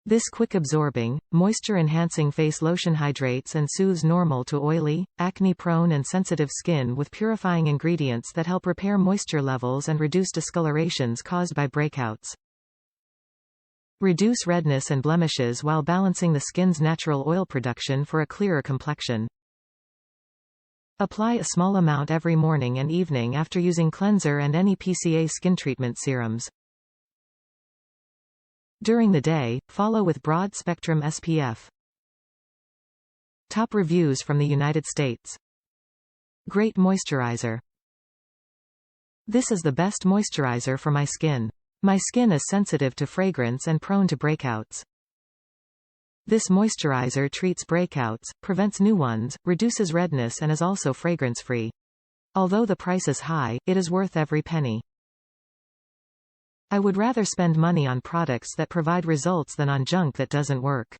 This quick-absorbing, moisture-enhancing face lotion hydrates and soothes normal to oily, acne-prone and sensitive skin with purifying ingredients that help repair moisture levels and reduce discolorations caused by breakouts. Reduce redness and blemishes while balancing the skin's natural oil production for a clearer complexion. Apply a small amount every morning and evening after using cleanser and any PCA skin treatment serums. During the day, follow with broad-spectrum SPF. Top reviews from the United States. Great moisturizer. This is the best moisturizer for my skin. My skin is sensitive to fragrance and prone to breakouts. This moisturizer treats breakouts, prevents new ones, reduces redness and is also fragrance-free. Although the price is high, it is worth every penny. I would rather spend money on products that provide results than on junk that doesn't work.